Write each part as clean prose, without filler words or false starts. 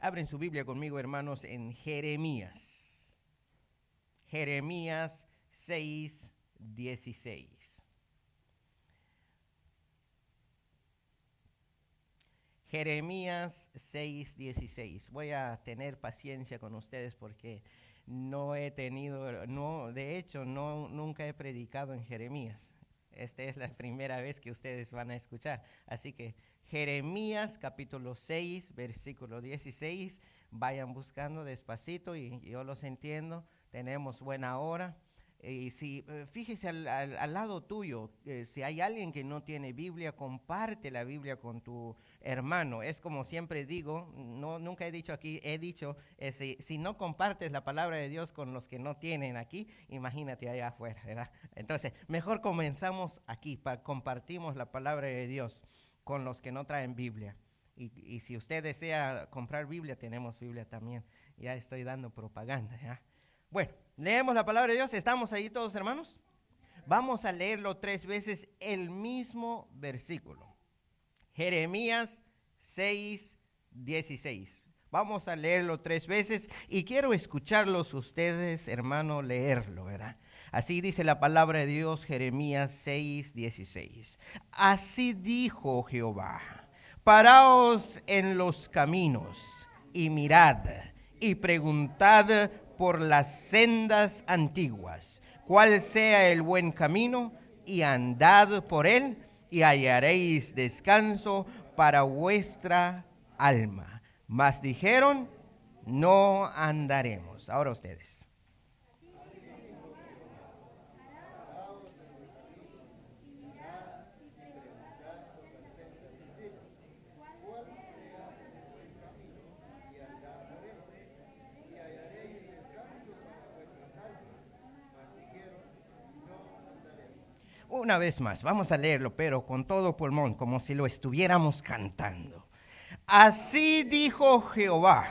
Abren su Biblia conmigo, hermanos, en Jeremías. Jeremías 6:16. Jeremías 6:16. Voy a tener paciencia con ustedes porque nunca he predicado en Jeremías. Esta es la primera vez que ustedes van a escuchar. Así que Jeremías capítulo 6, versículo 16. Vayan buscando despacito y yo los entiendo. Tenemos buena hora. Y si fíjese al lado tuyo, si hay alguien que no tiene Biblia, comparte la Biblia con tu hermano. Es como siempre digo, nunca he dicho aquí, he dicho, si no compartes la palabra de Dios con los que no tienen aquí, imagínate allá afuera, ¿verdad? Entonces, mejor comenzamos aquí, compartimos la palabra de Dios con los que no traen Biblia. Y si usted desea comprar Biblia, tenemos Biblia también. Ya estoy dando propaganda, ¿ya? Bueno, leemos la palabra de Dios. ¿Estamos ahí todos, hermanos? Vamos a leerlo 3 veces el mismo versículo. Jeremías 6:16. Vamos a leerlo 3 veces y quiero escucharlos ustedes, hermano, leerlo, ¿verdad? Así dice la palabra de Dios, Jeremías 6:16. Así dijo Jehová: paraos en los caminos y mirad y preguntad por las sendas antiguas, cuál sea el buen camino, y andad por él, y hallaréis descanso para vuestra alma. Mas dijeron, no andaremos. Ahora ustedes. Una vez más, vamos a leerlo, pero con todo pulmón, como si lo estuviéramos cantando. Así dijo Jehová: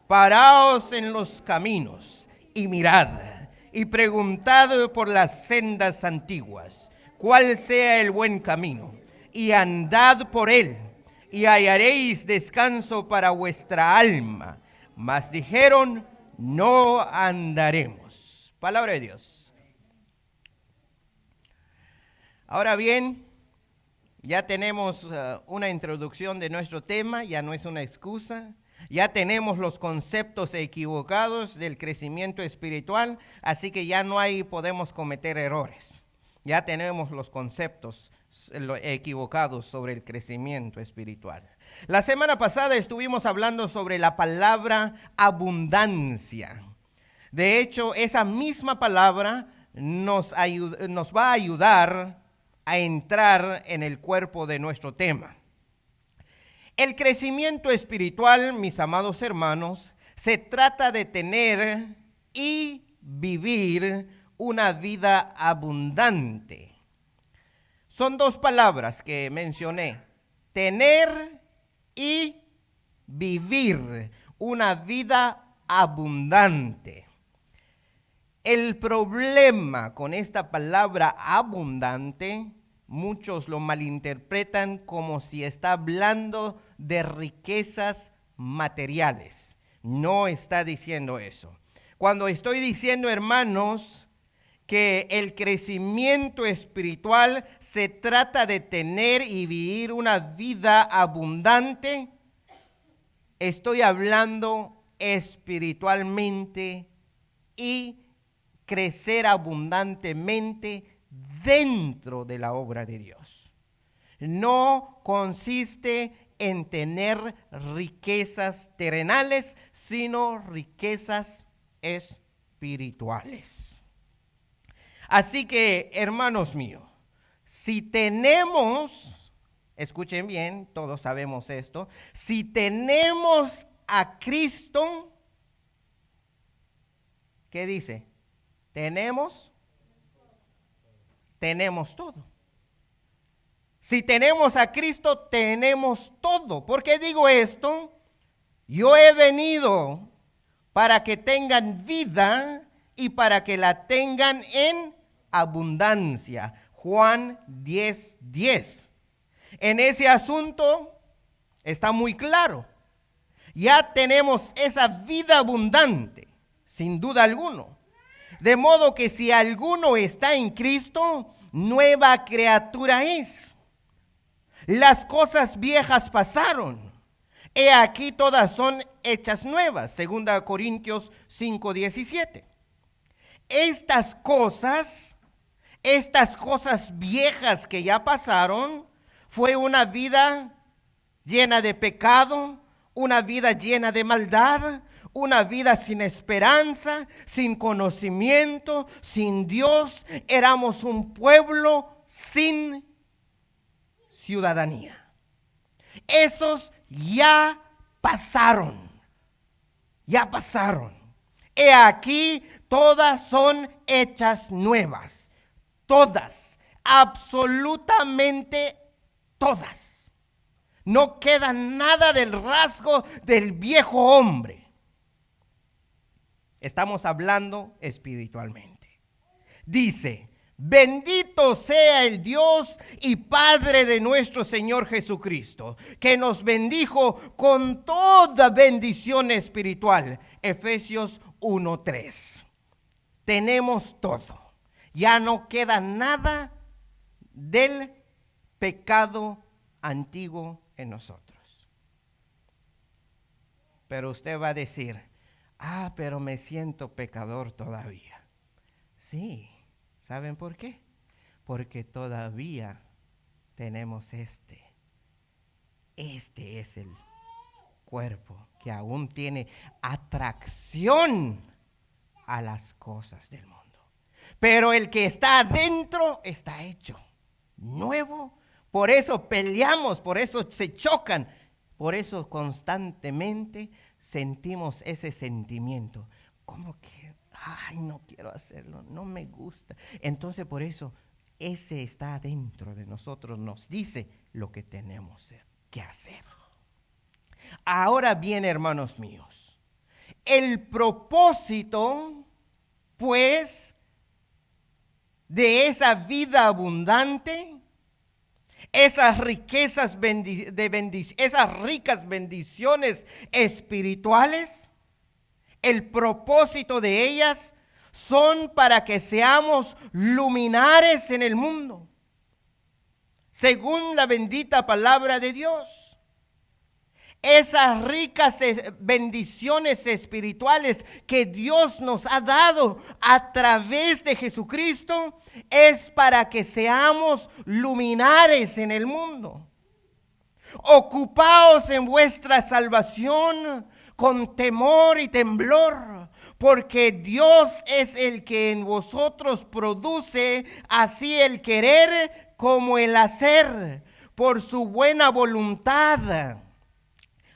paraos en los caminos y mirad, y preguntad por las sendas antiguas, cuál sea el buen camino, y andad por él, y hallaréis descanso para vuestra alma. Mas dijeron, no andaremos. Palabra de Dios. Ahora bien, ya tenemos una introducción de nuestro tema, ya no es una excusa. Ya tenemos los conceptos equivocados del crecimiento espiritual, así que ya podemos cometer errores. Ya tenemos los conceptos equivocados sobre el crecimiento espiritual. La semana pasada estuvimos hablando sobre la palabra abundancia. De hecho, esa misma palabra nos va a ayudar a entrar en el cuerpo de nuestro tema. El crecimiento espiritual, mis amados hermanos, se trata de tener y vivir una vida abundante. Son 2 palabras que mencioné: tener y vivir una vida abundante. El problema con esta palabra abundante, muchos lo malinterpretan como si está hablando de riquezas materiales. No está diciendo eso. Cuando estoy diciendo, hermanos, que el crecimiento espiritual se trata de tener y vivir una vida abundante, estoy hablando espiritualmente y crecer abundantemente dentro de la obra de Dios. No consiste en tener riquezas terrenales, sino riquezas espirituales. Así que, hermanos míos, si tenemos, escuchen bien, todos sabemos esto, si tenemos a Cristo, ¿qué dice? Tenemos todo. Si tenemos a Cristo, tenemos todo. ¿Por qué digo esto? Yo he venido para que tengan vida y para que la tengan en abundancia. Juan 10:10. En ese asunto está muy claro. Ya tenemos esa vida abundante, sin duda alguna. De modo que si alguno está en Cristo, nueva criatura es. Las cosas viejas pasaron. He aquí todas son hechas nuevas. 2 Corintios 5:17. Estas cosas viejas que ya pasaron, fue una vida llena de pecado, una vida llena de maldad, una vida sin esperanza, sin conocimiento, sin Dios. Éramos un pueblo sin ciudadanía. Esos ya pasaron. Ya pasaron. He aquí, todas son hechas nuevas. Todas. Absolutamente todas. No queda nada del rasgo del viejo hombre. Estamos hablando espiritualmente. Dice: bendito sea el Dios y Padre de nuestro Señor Jesucristo, que nos bendijo con toda bendición espiritual. Efesios 1:3. Tenemos todo. Ya no queda nada del pecado antiguo en nosotros. Pero usted va a decir: pero me siento pecador todavía. Sí. ¿Saben por qué? Porque todavía tenemos este es el cuerpo que aún tiene atracción a las cosas del mundo. Pero el que está adentro está hecho nuevo. Por eso peleamos, por eso se chocan, por eso constantemente sentimos ese sentimiento. ¿Cómo que? No quiero hacerlo, no me gusta. Entonces por eso ese está dentro de nosotros, nos dice lo que tenemos que hacer. Ahora bien, hermanos míos, el propósito, pues, de esa vida abundante, esas riquezas, esas ricas bendiciones espirituales, el propósito de ellas son para que seamos luminares en el mundo, según la bendita palabra de Dios. Esas ricas bendiciones espirituales que Dios nos ha dado a través de Jesucristo es para que seamos luminares en el mundo. Ocupaos en vuestra salvación con temor y temblor, porque Dios es el que en vosotros produce así el querer como el hacer, por su buena voluntad.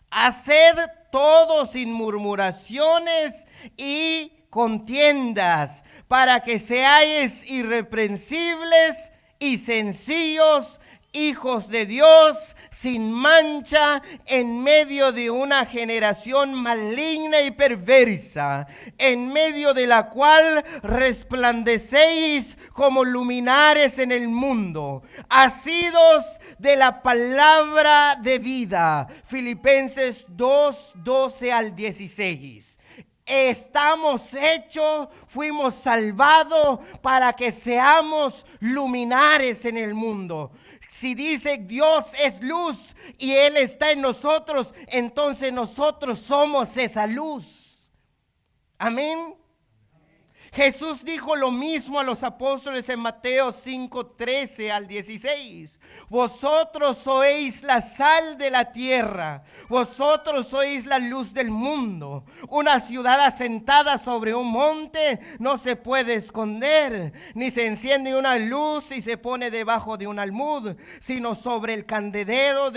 Haced todo sin murmuraciones y contiendas, para que seáis irreprensibles y sencillos, hijos de Dios, sin mancha, en medio de una generación maligna y perversa, en medio de la cual resplandecéis como luminares en el mundo, asidos de la palabra de vida. Filipenses 2:12-16. Estamos hechos, fuimos salvados para que seamos luminares en el mundo. Si dice Dios es luz y Él está en nosotros, entonces nosotros somos esa luz. Amén. Jesús dijo lo mismo a los apóstoles en Mateo 5:13-16. Vosotros sois la sal de la tierra, vosotros sois la luz del mundo. Una ciudad asentada sobre un monte no se puede esconder, ni se enciende una luz y se pone debajo de un almud, sino sobre el candelero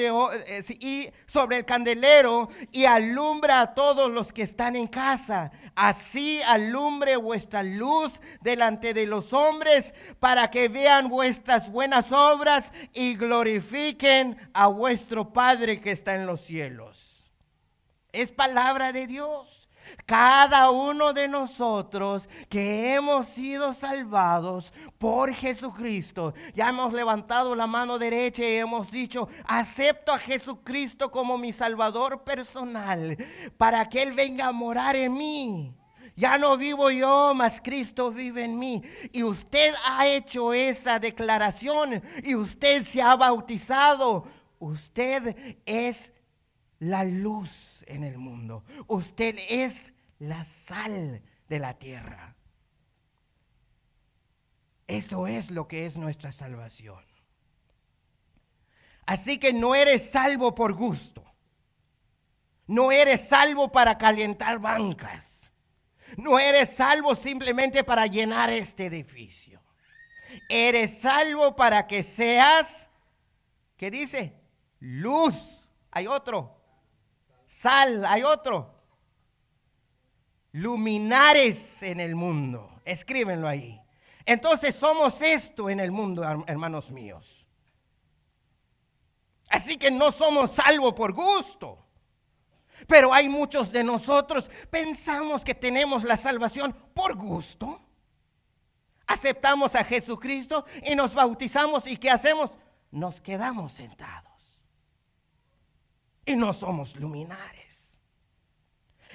y alumbra a todos los que están en casa. Así alumbre vuestra luz delante de los hombres, para que vean vuestras buenas obras y glorifiquen a vuestro Padre que está en los cielos. Es palabra de Dios. Cada uno de nosotros que hemos sido salvados por Jesucristo, ya hemos levantado la mano derecha y hemos dicho: acepto a Jesucristo como mi Salvador personal, para que Él venga a morar en mí. Ya no vivo yo, mas Cristo vive en mí. Y usted ha hecho esa declaración y usted se ha bautizado. Usted es la luz en el mundo. Usted es la sal de la tierra. Eso es lo que es nuestra salvación. Así que no eres salvo por gusto. No eres salvo para calentar bancas. No eres salvo simplemente para llenar este edificio. Eres salvo para que seas, ¿qué dice? Luz. Hay otro. Sal. Hay otro. Luminares en el mundo. Escríbenlo ahí. Entonces somos esto en el mundo, hermanos míos. Así que no somos salvos por gusto. Pero hay muchos de nosotros pensamos que tenemos la salvación por gusto. Aceptamos a Jesucristo y nos bautizamos, y ¿qué hacemos? Nos quedamos sentados y no somos luminares.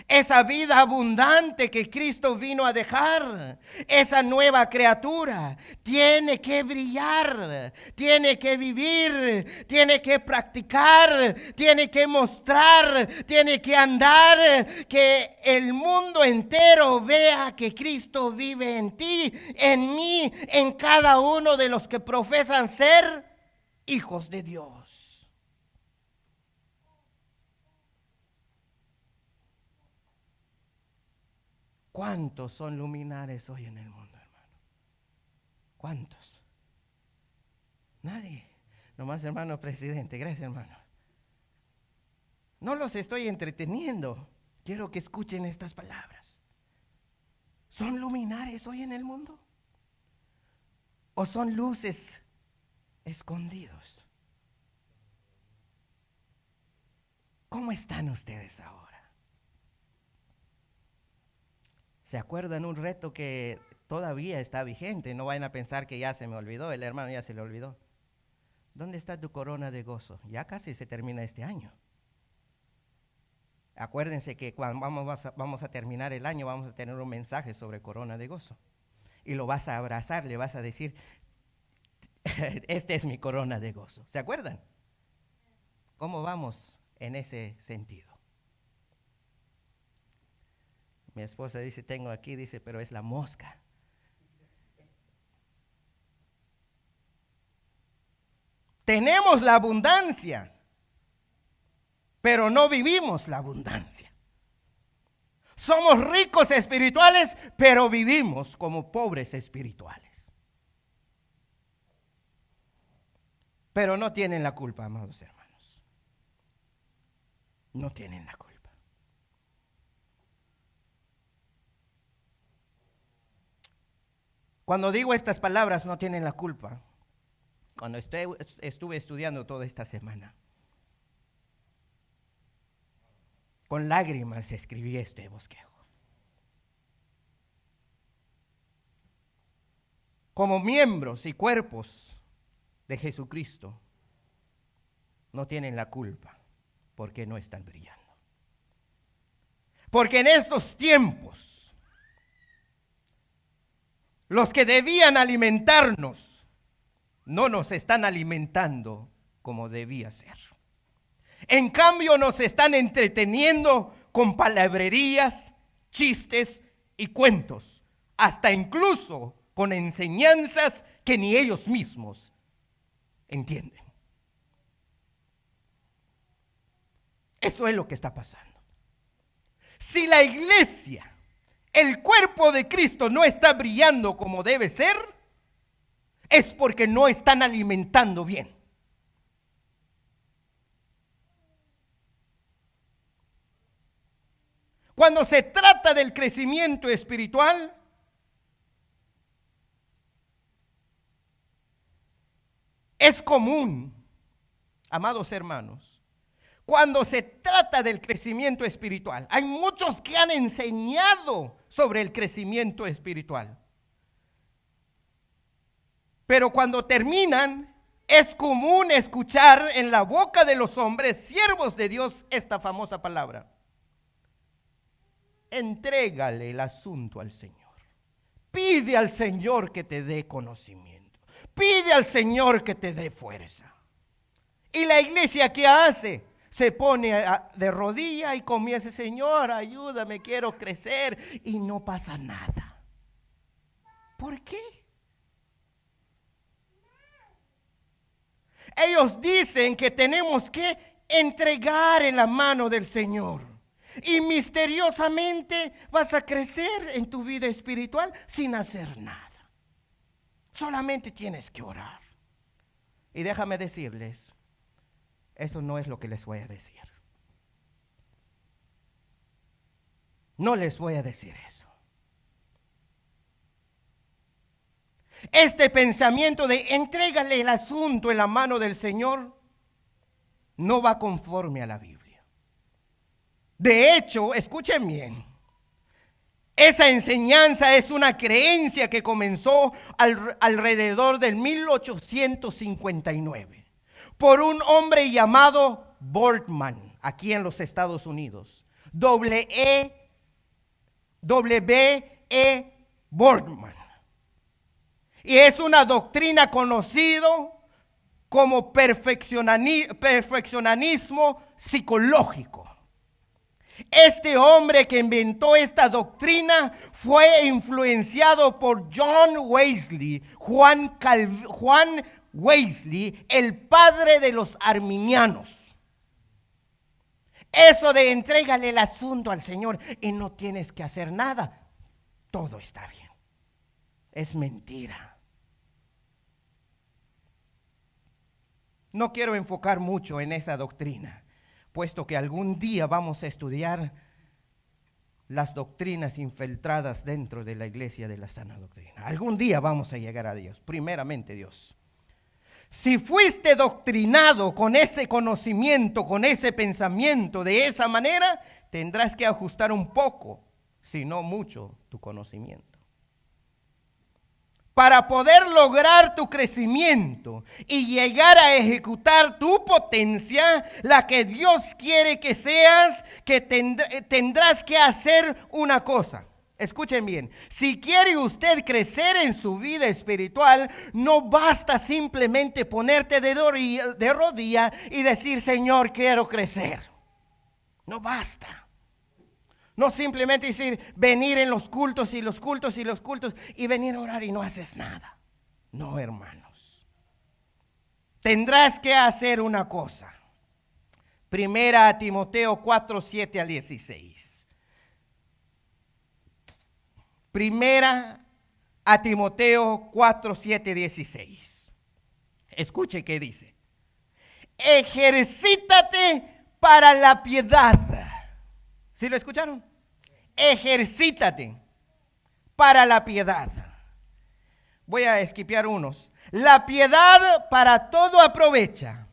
Esa vida abundante que Cristo vino a dejar, esa nueva criatura, tiene que brillar, tiene que vivir, tiene que practicar, tiene que mostrar, tiene que andar, que el mundo entero vea que Cristo vive en ti, en mí, en cada uno de los que profesan ser hijos de Dios. ¿Cuántos son luminares hoy en el mundo, hermano? ¿Cuántos? Nadie. Nomás, hermano presidente. Gracias, hermano. No los estoy entreteniendo. Quiero que escuchen estas palabras. ¿Son luminares hoy en el mundo? ¿O son luces escondidos? ¿Cómo están ustedes ahora? ¿Se acuerdan un reto que todavía está vigente? No vayan a pensar que ya se me olvidó, el hermano ya se le olvidó. ¿Dónde está tu corona de gozo? Ya casi se termina este año. Acuérdense que cuando vamos a terminar el año, vamos a tener un mensaje sobre corona de gozo. Y lo vas a abrazar, le vas a decir: esta es mi corona de gozo. ¿Se acuerdan? ¿Cómo vamos en ese sentido? Mi esposa dice, tengo aquí, dice, pero es la mosca. Tenemos la abundancia, pero no vivimos la abundancia. Somos ricos espirituales, pero vivimos como pobres espirituales. Pero no tienen la culpa, amados hermanos. No tienen la culpa. Cuando digo estas palabras, no tienen la culpa. Cuando estuve estudiando toda esta semana, con lágrimas escribí este bosquejo. Como miembros y cuerpos de Jesucristo, no tienen la culpa porque no están brillando. Porque en estos tiempos, los que debían alimentarnos no nos están alimentando como debía ser. En cambio, nos están entreteniendo con palabrerías, chistes y cuentos, hasta incluso con enseñanzas que ni ellos mismos entienden. Eso es lo que está pasando. Si la iglesia, el cuerpo de Cristo, no está brillando como debe ser, es porque no están alimentando bien. Cuando se trata del crecimiento espiritual, es común, amados hermanos, cuando se trata del crecimiento espiritual. Hay muchos que han enseñado sobre el crecimiento espiritual. Pero cuando terminan, es común escuchar en la boca de los hombres, siervos de Dios, esta famosa palabra: entrégale el asunto al Señor. Pide al Señor que te dé conocimiento. Pide al Señor que te dé fuerza. ¿Y la iglesia qué hace? Se pone de rodilla y comienza: Señor, ayúdame, quiero crecer, y no pasa nada. ¿Por qué? Ellos dicen que tenemos que entregar en la mano del Señor, y misteriosamente vas a crecer en tu vida espiritual sin hacer nada. Solamente tienes que orar. Y déjame decirles, eso no es lo que les voy a decir. No les voy a decir eso. Este pensamiento de entrégale el asunto en la mano del Señor no va conforme a la Biblia. De hecho, escuchen bien, esa enseñanza es una creencia que comenzó alrededor del 1859 por un hombre llamado Boardman, aquí en los Estados Unidos. W.E. Boardman. Y es una doctrina conocida como perfeccionismo psicológico. Este hombre que inventó esta doctrina fue influenciado por John Wesley, Juan Wesley, el padre de los arminianos. Eso de entrégale el asunto al Señor y no tienes que hacer nada, todo está bien, es mentira. No quiero enfocar mucho en esa doctrina, puesto que algún día vamos a estudiar las doctrinas infiltradas dentro de la iglesia de la sana doctrina. Algún día vamos a llegar a Dios, primeramente Dios. Si fuiste doctrinado con ese conocimiento, con ese pensamiento, de esa manera, tendrás que ajustar un poco, si no mucho, tu conocimiento. Para poder lograr tu crecimiento y llegar a ejecutar tu potencia, la que Dios quiere que seas, que tendrás que hacer una cosa. Escuchen bien, si quiere usted crecer en su vida espiritual, no basta simplemente ponerte de rodilla y decir: Señor, quiero crecer. No basta. No simplemente decir, venir en los cultos y los cultos y los cultos y venir a orar y no haces nada. No, hermanos. Tendrás que hacer una cosa. Primera a Timoteo 4, 7 al 16. Primera a Timoteo 4, 7, 16. Escuche qué dice. Ejercítate para la piedad. ¿Sí lo escucharon? Ejercítate para la piedad. Voy a esquipear unos. La piedad para todo aprovecha,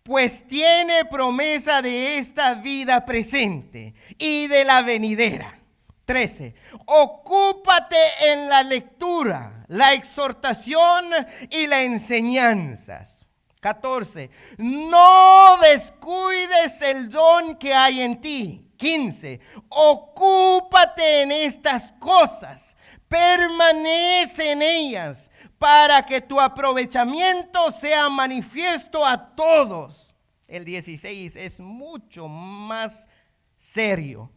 pues tiene promesa de esta vida presente y de la venidera. 13. Ocúpate en la lectura, la exhortación y las enseñanzas. 14. No descuides el don que hay en ti. 15. Ocúpate en estas cosas, permanece en ellas, para que tu aprovechamiento sea manifiesto a todos. El 16 es mucho más serio.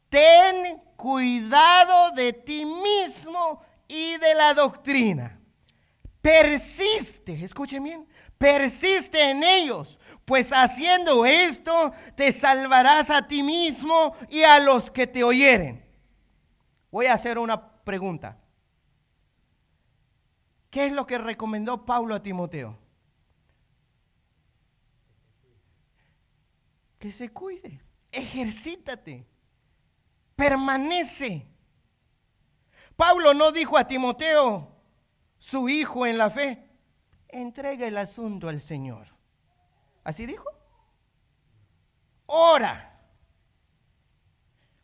Ten cuidado de ti mismo y de la doctrina. Persiste, escuchen bien, persiste en ellos, pues haciendo esto te salvarás a ti mismo y a los que te oyeren. Voy a hacer una pregunta. ¿Qué es lo que recomendó Pablo a Timoteo? Que se cuide, ejercítate, permanece. Pablo no dijo a Timoteo, su hijo en la fe, entrega el asunto al Señor. ¿Así dijo? Ahora,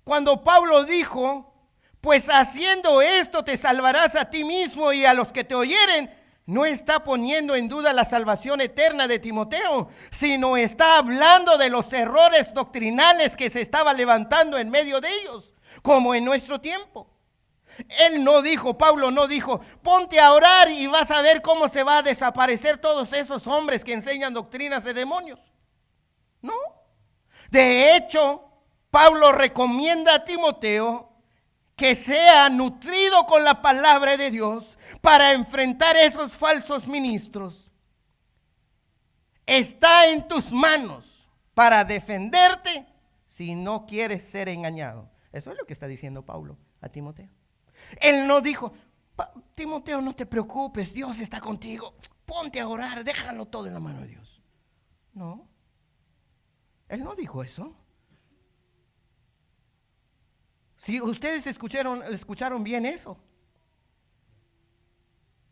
cuando Pablo dijo, pues haciendo esto te salvarás a ti mismo y a los que te oyeren, no está poniendo en duda la salvación eterna de Timoteo, sino está hablando de los errores doctrinales que se estaba levantando en medio de ellos, como en nuestro tiempo. Él no dijo, Pablo no dijo, ponte a orar y vas a ver cómo se va a desaparecer todos esos hombres que enseñan doctrinas de demonios. No. De hecho, Pablo recomienda a Timoteo que sea nutrido con la palabra de Dios para enfrentar esos falsos ministros. Está en tus manos para defenderte si no quieres ser engañado. Eso es lo que está diciendo Pablo a Timoteo. Él no dijo, Timoteo, no te preocupes, Dios está contigo, ponte a orar, déjalo todo en la mano de Dios. No, él no dijo eso. Si ustedes escucharon bien eso,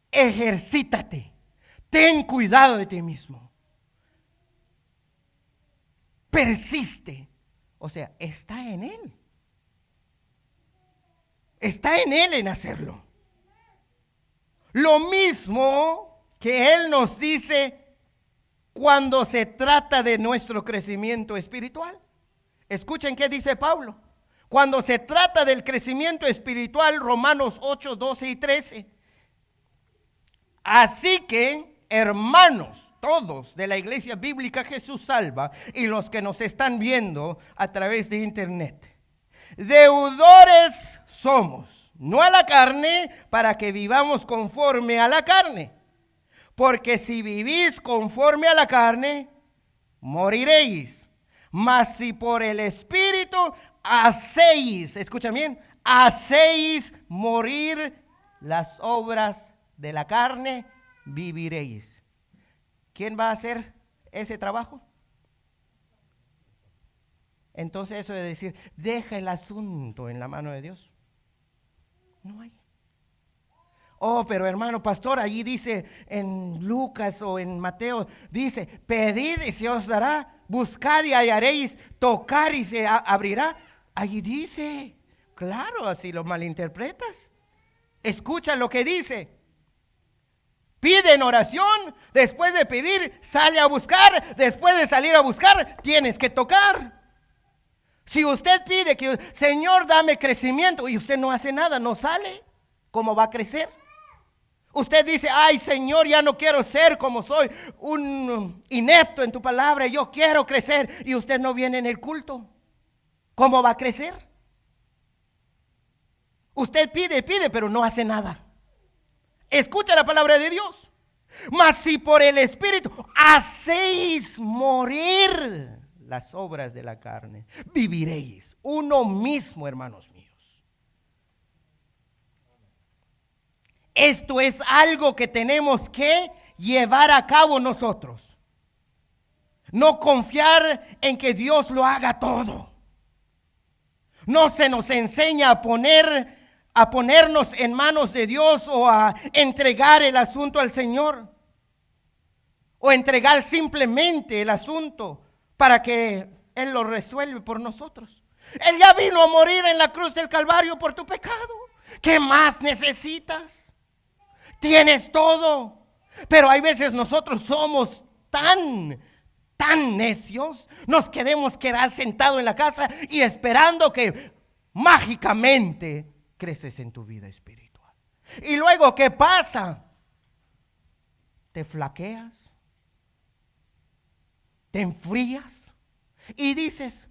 ejercítate, ten cuidado de ti mismo, persiste, o sea, está en él. Está en él en hacerlo. Lo mismo que él nos dice cuando se trata de nuestro crecimiento espiritual. Escuchen qué dice Pablo. Cuando se trata del crecimiento espiritual, Romanos 8, 12 y 13. Así que, hermanos, todos de la Iglesia Bíblica Jesús Salva y los que nos están viendo a través de internet, deudores somos, no a la carne, para que vivamos conforme a la carne. Porque si vivís conforme a la carne, moriréis. Mas si por el Espíritu hacéis, escuchen bien, hacéis morir las obras de la carne, viviréis. ¿Quién va a hacer ese trabajo? Entonces eso de decir, deja el asunto en la mano de Dios. No hay. Oh, pero hermano pastor, allí dice en Lucas o en Mateo, dice, pedid y se os dará, buscad y hallaréis, tocar y se abrirá. Allí dice, claro, así lo malinterpretas. Escucha lo que dice. Pide en oración, después de pedir, sale a buscar, después de salir a buscar, tienes que tocar. Si usted pide que, Señor, dame crecimiento, y usted no hace nada, no sale, ¿cómo va a crecer? Usted dice, ay Señor, ya no quiero ser como soy, un inepto en tu palabra, yo quiero crecer, y usted no viene en el culto, ¿cómo va a crecer? Usted pide, pero no hace nada. Escucha la palabra de Dios. Mas si por el Espíritu hacéis morir las obras de la carne, viviréis. Uno mismo, hermanos míos. Esto es algo que tenemos que llevar a cabo nosotros. No confiar en que Dios lo haga todo. No se nos enseña a ponernos en manos de Dios o a entregar el asunto al Señor. O entregar simplemente el asunto para que Él lo resuelva por nosotros. Él ya vino a morir en la cruz del Calvario por tu pecado. ¿Qué más necesitas? Tienes todo. Pero hay veces nosotros somos tan necios, nos queremos quedar sentados en la casa y esperando que mágicamente creces en tu vida espiritual. Y luego, ¿qué pasa? Te flaqueas, te enfrías y dices,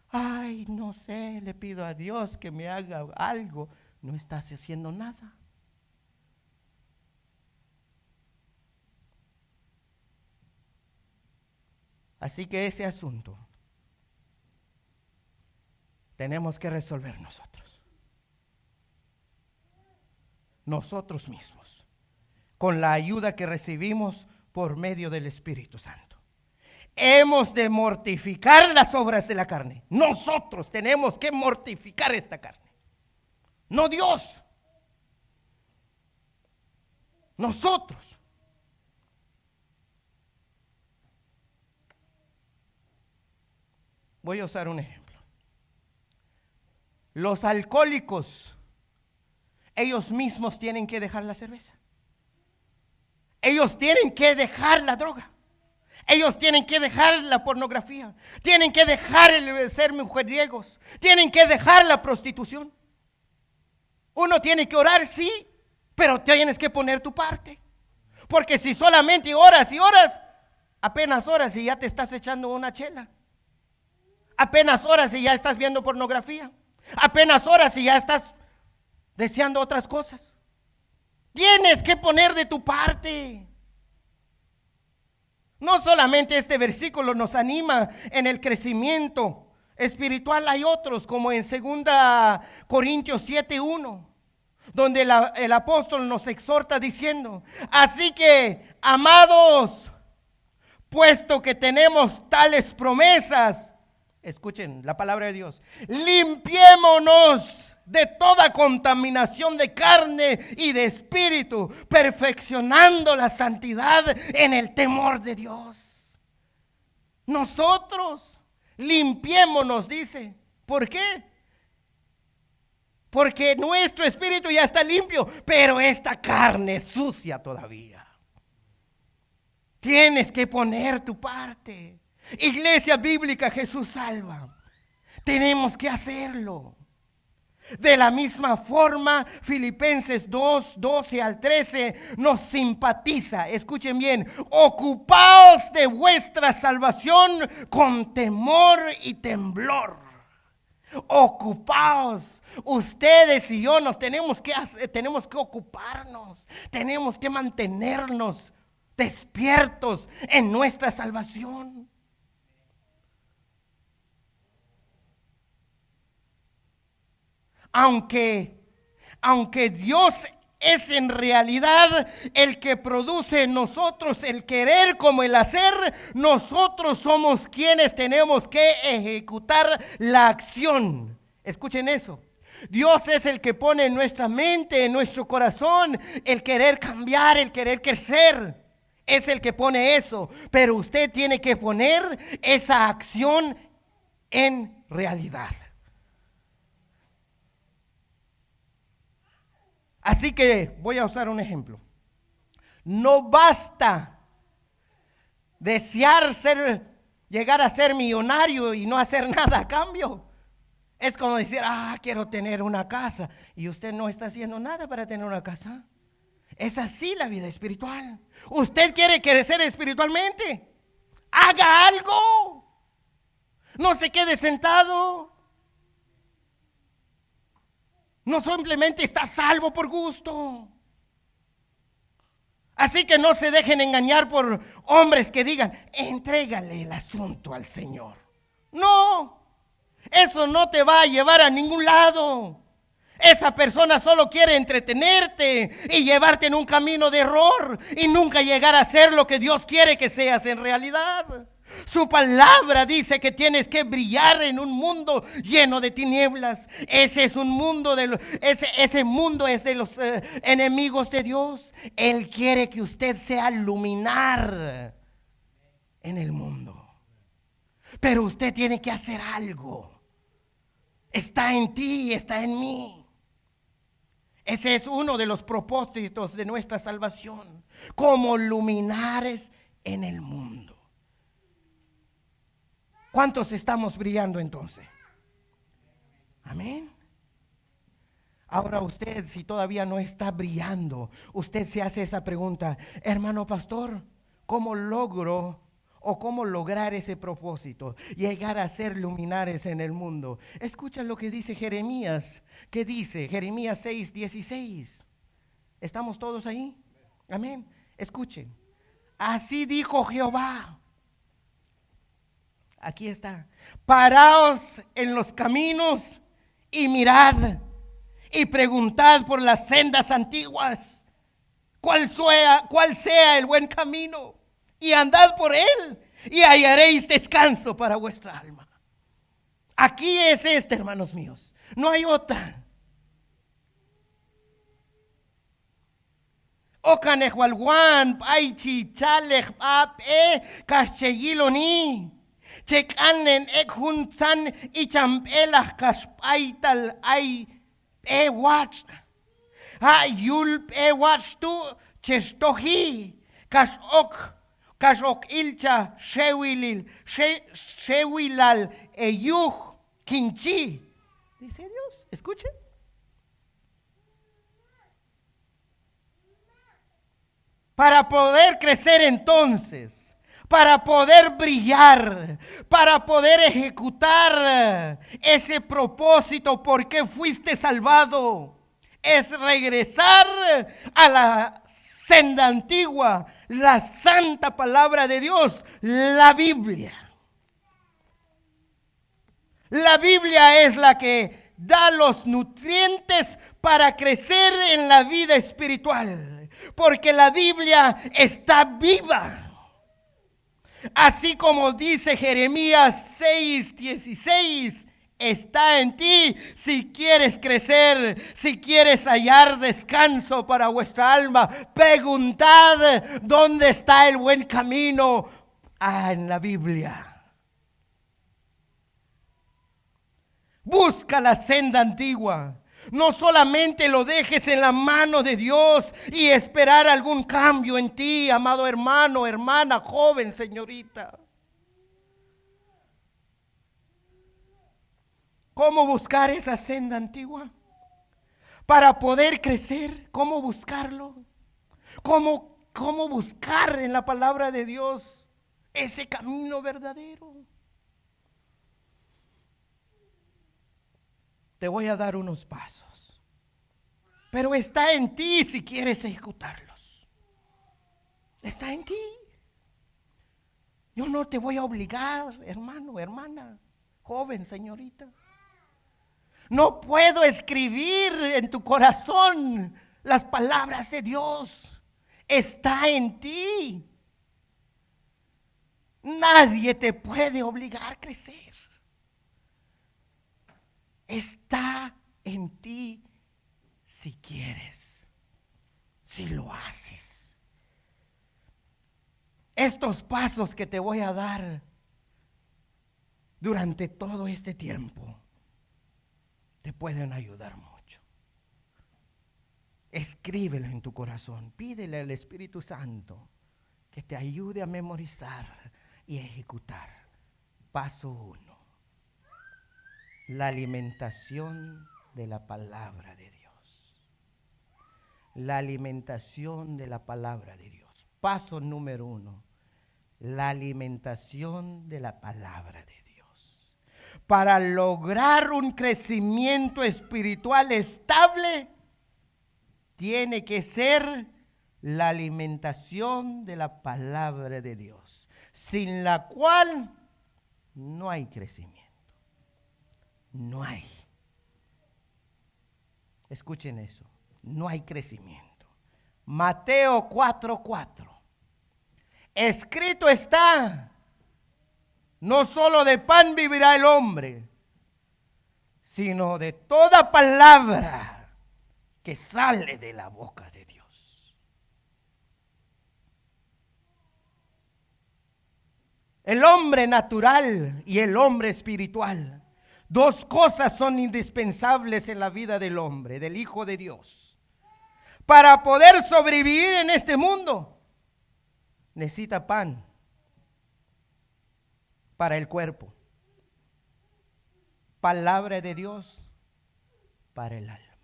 ay, no sé, le pido a Dios que me haga algo. No estás haciendo nada. Así que ese asunto tenemos que resolver nosotros mismos, con la ayuda que recibimos por medio del Espíritu Santo. Hemos de mortificar las obras de la carne. Nosotros tenemos que mortificar esta carne, no Dios. Nosotros. Voy a usar un ejemplo. Los alcohólicos, ellos mismos tienen que dejar la cerveza. Ellos tienen que dejar la droga. Ellos tienen que dejar la pornografía. Tienen que dejar el ser mujeriegos. Tienen que dejar la prostitución. Uno tiene que orar, sí, pero tienes que poner tu parte. Porque si solamente oras y oras, apenas oras y ya te estás echando una chela. Apenas oras y ya estás viendo pornografía. Apenas oras y ya estás deseando otras cosas. Tienes que poner de tu parte. No solamente este versículo nos anima en el crecimiento espiritual, hay otros como en 2 Corintios 7:1, donde el apóstol nos exhorta diciendo: así que, amados, puesto que tenemos tales promesas, escuchen la palabra de Dios, limpiémonos de toda contaminación de carne y de espíritu, perfeccionando la santidad en el temor de Dios. Nosotros limpiémonos, dice. ¿Por qué? Porque nuestro espíritu ya está limpio, pero esta carne es sucia todavía. Tienes que poner tu parte. Iglesia Bíblica Jesús Salva, tenemos que hacerlo. De la misma forma, Filipenses 2:12-13 nos simpatiza. Escuchen bien: ocupaos de vuestra salvación con temor y temblor. Ocupaos. Ustedes y yo nos tenemos que ocuparnos. Tenemos que mantenernos despiertos en nuestra salvación. Aunque Dios es en realidad el que produce en nosotros el querer como el hacer, nosotros somos quienes tenemos que ejecutar la acción. Escuchen eso. Dios es el que pone en nuestra mente, en nuestro corazón, el querer cambiar, el querer crecer. Es el que pone eso. Pero usted tiene que poner esa acción en realidad. Así que voy a usar un ejemplo. No basta desear llegar a ser millonario y no hacer nada a cambio. Es como decir: quiero tener una casa, y usted no está haciendo nada para tener una casa. Es así la vida espiritual. Usted quiere crecer espiritualmente, haga algo. No se quede sentado. No simplemente está salvo por gusto. Así que no se dejen engañar por hombres que digan: entrégale el asunto al Señor. No, eso no te va a llevar a ningún lado. Esa persona solo quiere entretenerte y llevarte en un camino de error y nunca llegar a ser lo que Dios quiere que seas en realidad. Su palabra dice que tienes que brillar en un mundo lleno de tinieblas. Ese es un mundo ese mundo es de los enemigos de Dios. Él quiere que usted sea luminar en el mundo. Pero usted tiene que hacer algo. Está en ti, está en mí. Ese es uno de los propósitos de nuestra salvación, como luminares en el mundo. ¿Cuántos estamos brillando entonces? Amén. Ahora usted, si todavía no está brillando, usted se hace esa pregunta: hermano pastor, ¿cómo logro o cómo lograr ese propósito? Llegar a ser luminares en el mundo. Escucha lo que dice Jeremías. ¿Qué dice? Jeremías 6:16. ¿Estamos todos ahí? Amén. Escuchen. Así dijo Jehová. Aquí está: paraos en los caminos y mirad y preguntad por las sendas antiguas cuál sea el buen camino, y andad por él y hallaréis descanso para vuestra alma. Aquí es hermanos míos, no hay otra. Ocanejualguan, Paichi, Chalej, Ape, Cacheyiloni. chekanen ekhunsan ichampela kashpaital ay ewach. Ha yulp ewach tu chestohi kashok ilcha shewilal eyuh kinchi. Dice Dios, escuchen. Para poder crecer entonces, para poder brillar, para poder ejecutar ese propósito por qué fuiste salvado, es regresar a la senda antigua, la santa palabra de Dios, la Biblia. La Biblia es la que da los nutrientes para crecer en la vida espiritual, porque la Biblia está viva. Así como dice Jeremías 6:16, está en ti si quieres crecer, si quieres hallar descanso para vuestra alma. Preguntad dónde está el buen camino. En la Biblia. Busca la senda antigua. No solamente lo dejes en la mano de Dios y esperar algún cambio en ti, amado hermano, hermana, joven, señorita. ¿Cómo buscar esa senda antigua? Para poder crecer, ¿cómo buscarlo? ¿Cómo buscar en la palabra de Dios ese camino verdadero? Te voy a dar unos pasos, pero está en ti si quieres ejecutarlos. Está en ti. Yo no te voy a obligar, hermano, hermana, joven, señorita. No puedo escribir en tu corazón las palabras de Dios. Está en ti. Nadie te puede obligar a crecer. Está en ti si quieres, si lo haces. Estos pasos que te voy a dar durante todo este tiempo te pueden ayudar mucho. Escríbelo en tu corazón. Pídele al Espíritu Santo que te ayude a memorizar y ejecutar. Paso 1. La alimentación de la palabra de Dios. La alimentación de la palabra de Dios. Paso número 1. La alimentación de la palabra de Dios. Para lograr un crecimiento espiritual estable, tiene que ser la alimentación de la palabra de Dios, sin la cual no hay crecimiento. No hay. Escuchen eso. No hay crecimiento. Mateo 4:4. Escrito está: no solo de pan vivirá el hombre, sino de toda palabra que sale de la boca de Dios. El hombre natural y el hombre espiritual. Dos cosas son indispensables en la vida del hombre, del Hijo de Dios. Para poder sobrevivir en este mundo, necesita pan para el cuerpo. Palabra de Dios para el alma.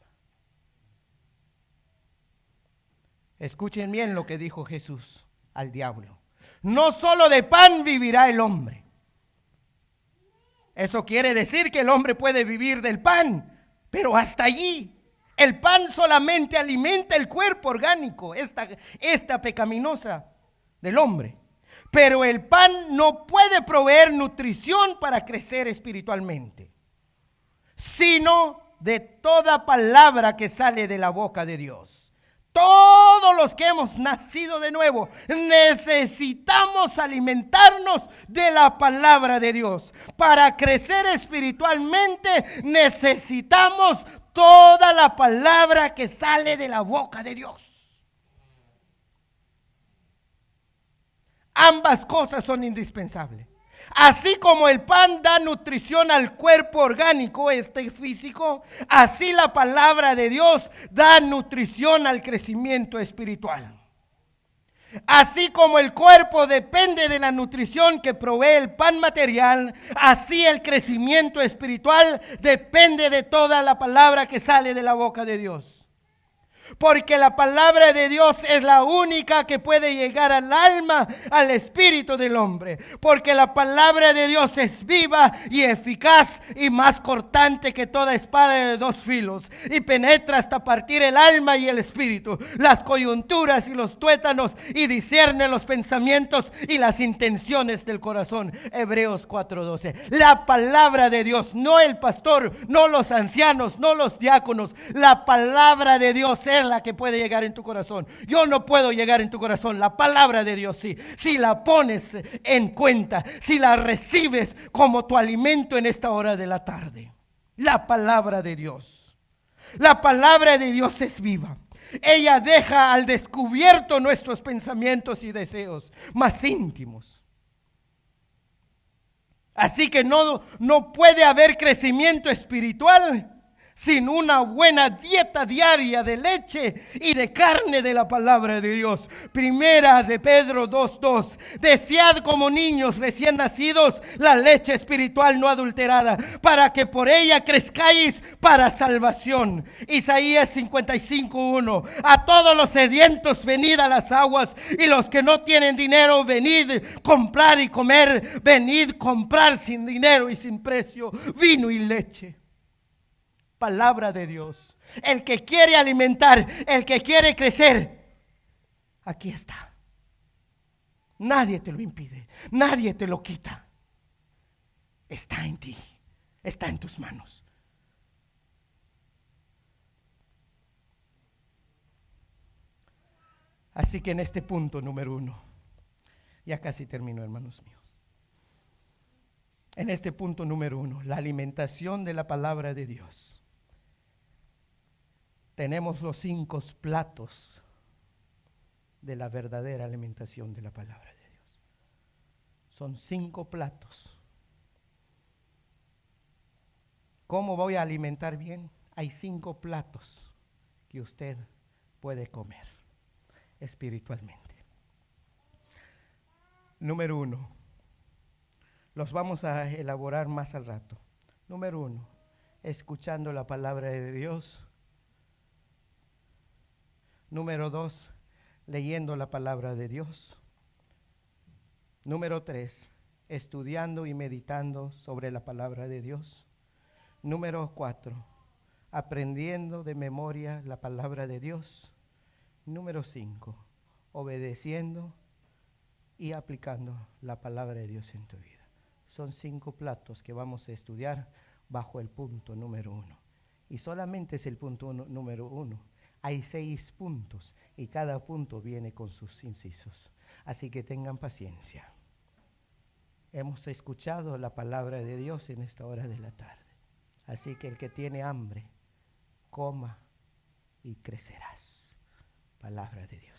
Escuchen bien lo que dijo Jesús al diablo. No solo de pan vivirá el hombre. Eso quiere decir que el hombre puede vivir del pan, pero hasta allí. El pan solamente alimenta el cuerpo orgánico, esta pecaminosa del hombre. Pero el pan no puede proveer nutrición para crecer espiritualmente, sino de toda palabra que sale de la boca de Dios. Todos los que hemos nacido de nuevo necesitamos alimentarnos de la palabra de Dios. Para crecer espiritualmente necesitamos toda la palabra que sale de la boca de Dios. Ambas cosas son indispensables. Así como el pan da nutrición al cuerpo orgánico, físico, así la palabra de Dios da nutrición al crecimiento espiritual. Así como el cuerpo depende de la nutrición que provee el pan material, así el crecimiento espiritual depende de toda la palabra que sale de la boca de Dios. Porque la palabra de Dios es la única que puede llegar al alma, al espíritu del hombre. Porque la palabra de Dios es viva y eficaz y más cortante que toda espada de dos filos. Y penetra hasta partir el alma y el espíritu, las coyunturas y los tuétanos, y discierne los pensamientos y las intenciones del corazón. Hebreos 4:12. La palabra de Dios, no el pastor, no los ancianos, no los diáconos. La palabra de Dios es la que puede llegar en tu corazón. Yo no puedo llegar en tu corazón. La palabra de Dios sí. Si la pones en cuenta, si la recibes como tu alimento en esta hora de la tarde. La palabra de Dios. La palabra de Dios es viva. Ella deja al descubierto nuestros pensamientos y deseos más íntimos. Así que no puede haber crecimiento espiritual sin una buena dieta diaria de leche y de carne de la palabra de Dios. Primera de Pedro 2:2. Desead como niños recién nacidos la leche espiritual no adulterada, para que por ella crezcáis para salvación. Isaías 55:1. A todos los sedientos venid a las aguas, y los que no tienen dinero venid comprar y comer. Venid comprar sin dinero y sin precio vino y leche. Palabra de Dios. El que quiere alimentar, el que quiere crecer, aquí está. Nadie te lo impide, nadie te lo quita. Está en ti, está en tus manos. Así que en este punto número 1, ya casi termino, hermanos míos. En este punto número 1, la alimentación de la palabra de Dios. Tenemos los 5 platos de la verdadera alimentación de la palabra de Dios. Son 5 platos. ¿Cómo voy a alimentar bien? Hay 5 platos que usted puede comer espiritualmente. Número 1. Los vamos a elaborar más al rato. Número 1. Escuchando la palabra de Dios. Número 2, leyendo la palabra de Dios. Número 3, estudiando y meditando sobre la palabra de Dios. Número 4, aprendiendo de memoria la palabra de Dios. Número 5, obedeciendo y aplicando la palabra de Dios en tu vida. Son 5 platos que vamos a estudiar bajo el punto número 1. Y solamente es el punto número 1. Hay 6 puntos y cada punto viene con sus incisos. Así que tengan paciencia. Hemos escuchado la palabra de Dios en esta hora de la tarde. Así que el que tiene hambre, coma y crecerás. Palabra de Dios.